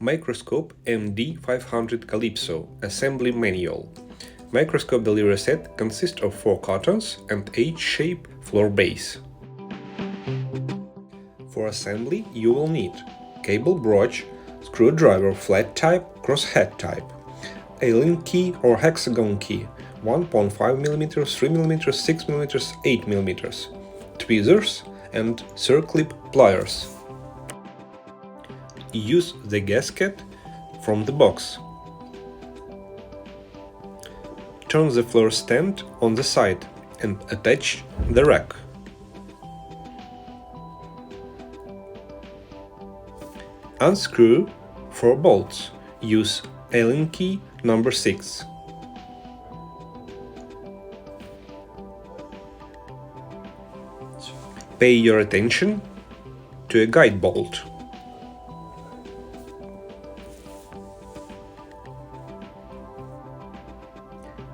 Microscope MD-500 Calipso Assembly Manual. Microscope delivery set consists of 4 cartons and H-shape floor base. For assembly you will need cable broach, screwdriver flat type, crosshead type, Allen key or hexagon key, 1.5 mm, 3 mm, 6 mm, 8 mm, tweezers and circlip pliers. Use the gasket from the box. Turn the floor stand on the side and attach the rack. Unscrew 4 bolts. Use Allen key number 6. Pay your attention to a guide bolt.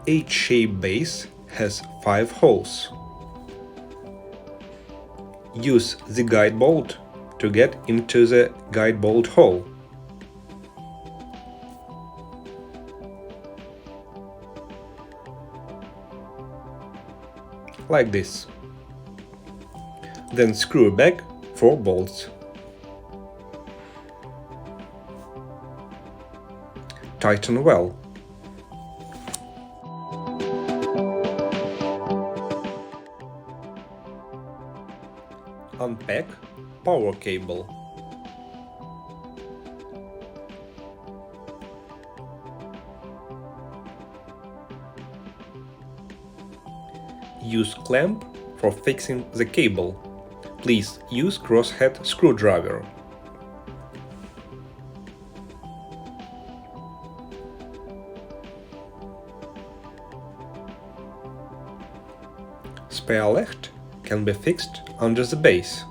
H-shaped base has 5 holes. Use the guide bolt to get into the guide bolt hole. Like this. Then screw back 4 bolts. Tighten well. Unpack power cable. Use clamp for fixing the cable. Please use crosshead screwdriver. Spare lecht can be fixed under the base.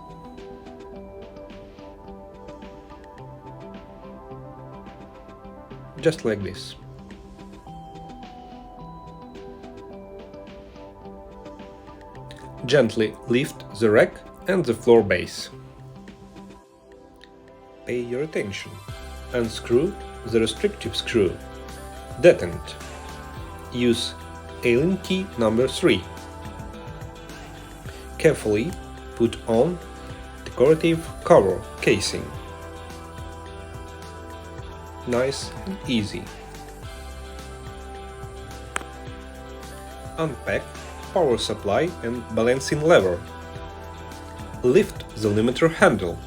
Just like this. Gently lift the rack and the floor base. Pay your attention. Unscrew the restrictive screw. Detent. Use Allen key number 3. Carefully put on decorative cover casing. Nice and easy. Unpack power supply and balancing lever. Lift the limiter handle.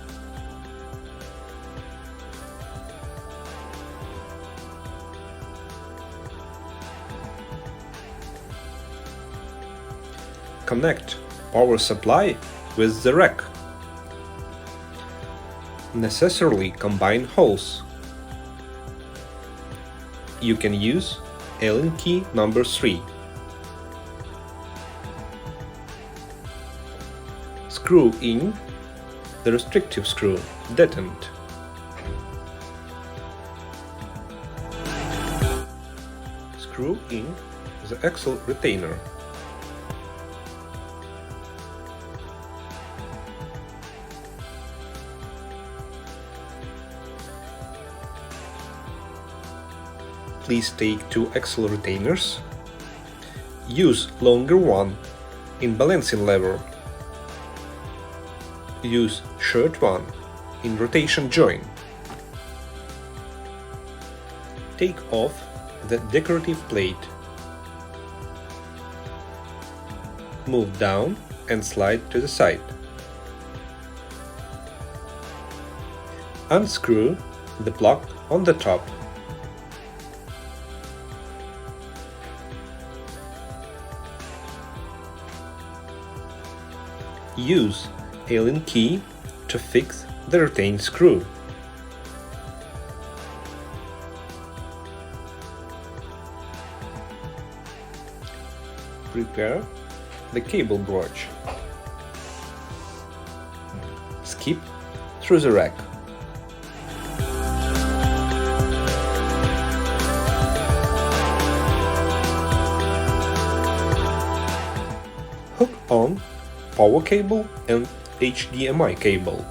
Connect power supply with the rack. Necessarily combine holes. You can use Allen key number 3. Screw in the restrictive screw, detent. Screw in the axle retainer. Please take 2 axle retainers. Use longer one in balancing lever. Use short one in rotation joint. Take off the decorative plate. Move down and slide to the side. Unscrew the plug on the top. Use Allen key to fix the retained screw. Prepare the cable broach. Skip through the rack. Hook on power cable and HDMI cable.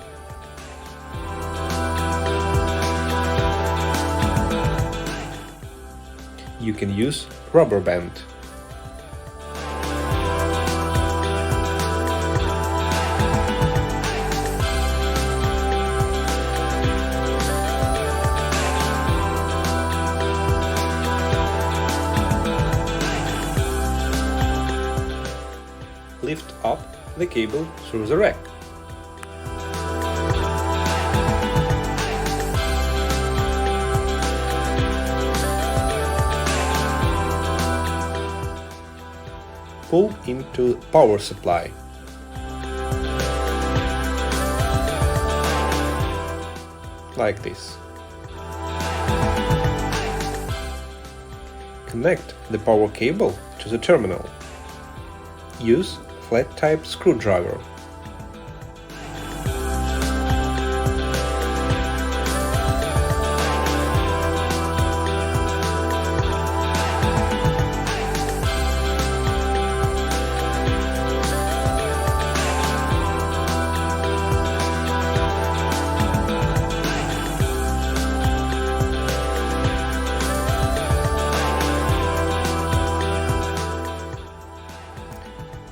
you can use rubber band. Lift up the cable through the rack. Pull into power supply. Like this. Connect the power cable to the terminal. Use flat type screwdriver.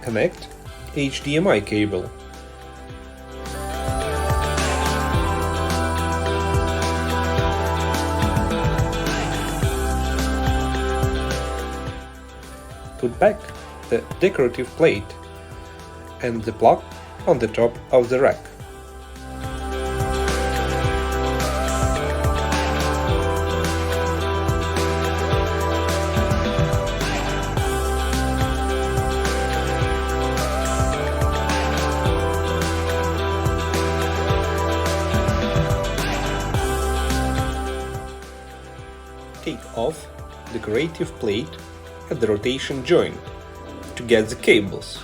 Connect HDMI cable. Put back the decorative plate and the plug on the top of the rack. Take off the decorative plate at the rotation joint to get the cables.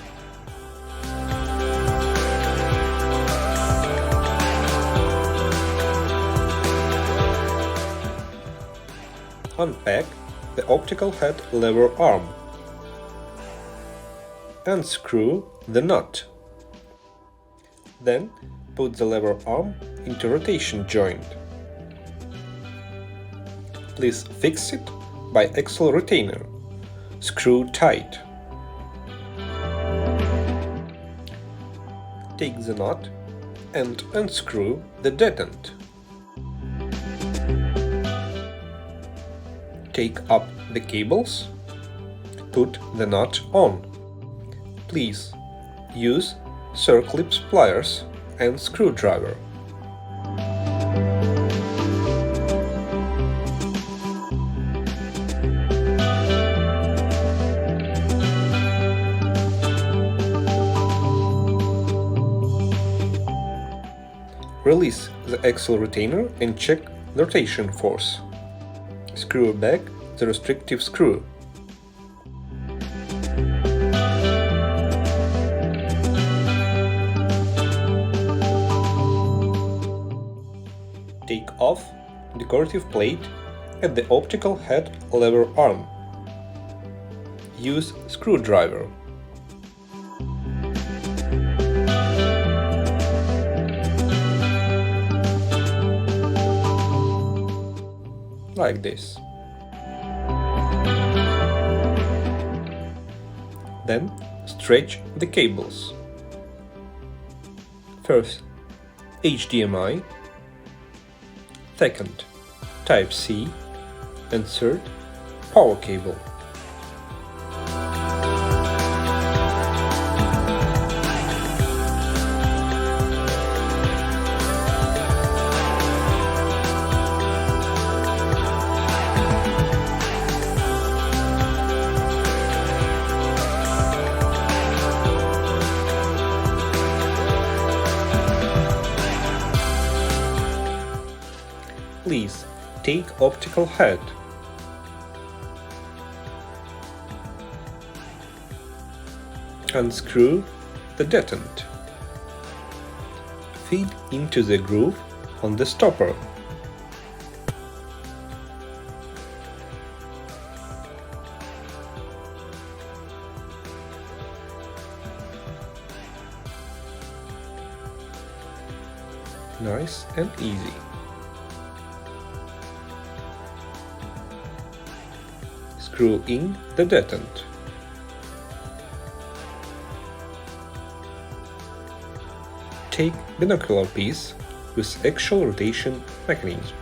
Unpack the optical head lever arm. Unscrew the nut. Then put the lever arm into rotation joint. Please fix it by axle retainer. Screw tight. Take the nut and unscrew the detent. Take up the cables. Put the nut on. Please use circlip pliers and screwdriver. Release the axle retainer and check the rotation force. Screw back the restrictive screw. Take off decorative plate at the optical head lever arm. Use screwdriver. Like this. Then stretch the cables. First, HDMI, second, Type-C, and third, power cable. Please take optical head. Unscrew the detent. Feed into the groove on the stopper. Nice and easy. Screw in the detent. Take binocular piece with axial rotation mechanism.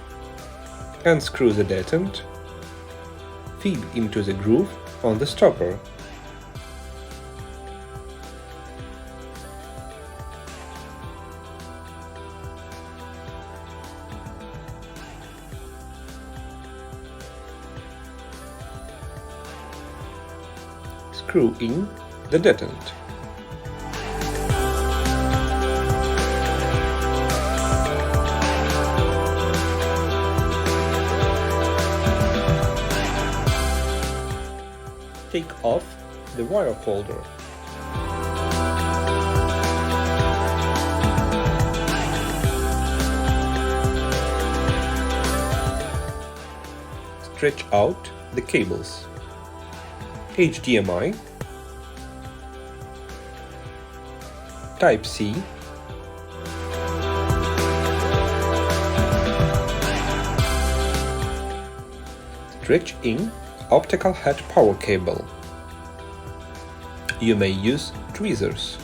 Unscrew the detent. Feed into the groove on the stopper. Screw in the detent. Take off the wire holder. Stretch out the cables. HDMI, Type-C, stretch in optical head power cable. You may use tweezers.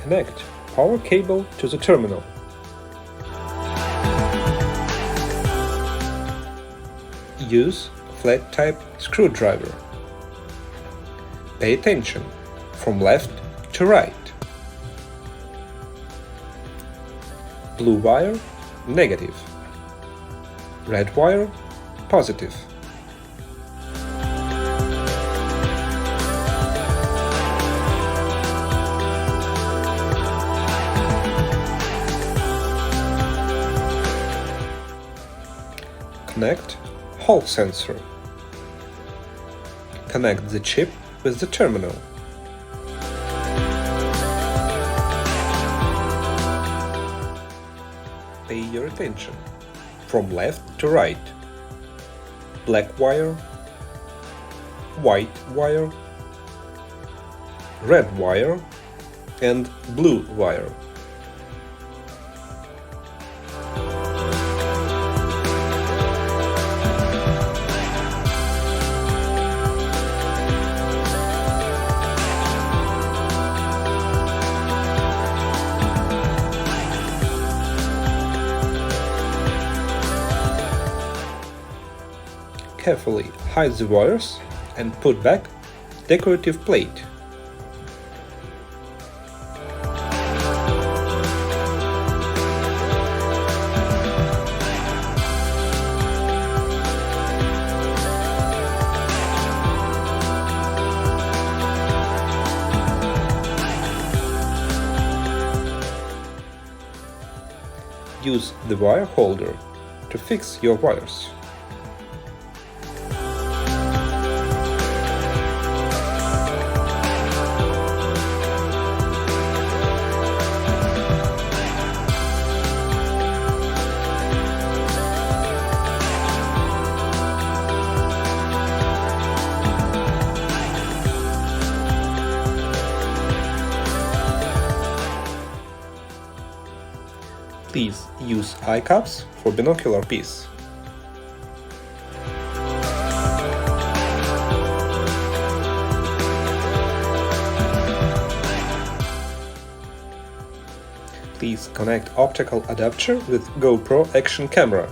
Connect power cable to the terminal. Use flat type screwdriver. Pay attention from left to right. Blue wire, negative. Red wire, positive. Connect Hall sensor. Connect the chip with the terminal. Pay your attention from left to right. Black wire, white wire, red wire, and blue wire. Carefully hide the wires and put back decorative plate. Use the wire holder to fix your wires. Please use eye cups for binocular piece. Please connect optical adapter with GoPro action camera.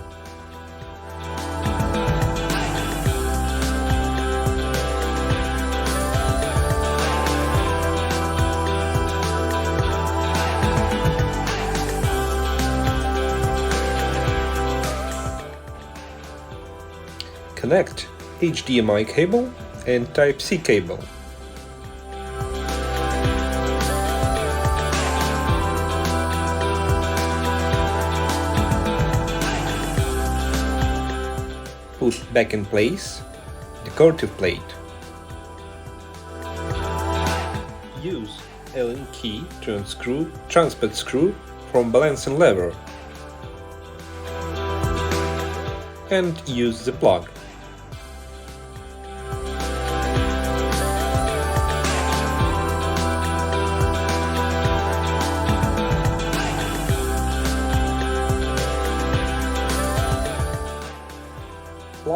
Connect HDMI cable and Type-C cable. Put back in place decorative plate. Use Allen key to unscrew transport screw from balancing lever and use the plug.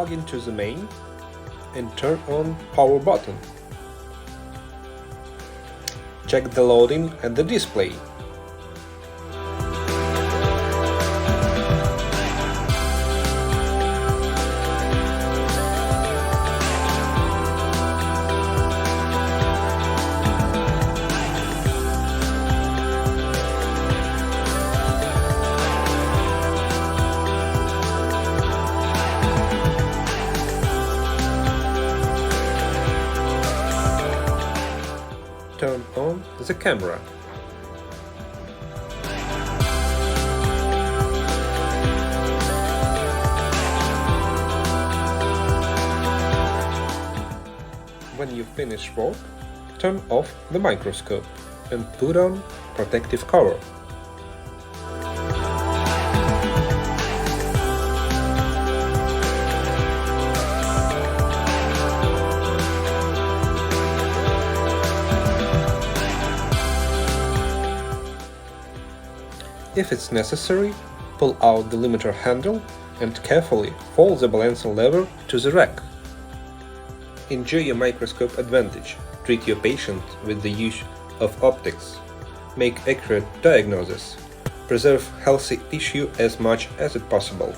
Plug into the main and turn on power button. Check the loading at the display. Turn on the camera. When you finish work, turn off the microscope and put on protective cover. If it's necessary, pull out the limiter handle and carefully fold the balancing lever to the rack. Enjoy your microscope advantage. Treat your patient with the use of optics. Make accurate diagnosis. Preserve healthy tissue as much as it possible.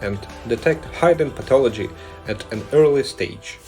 And detect hidden pathology at an early stage.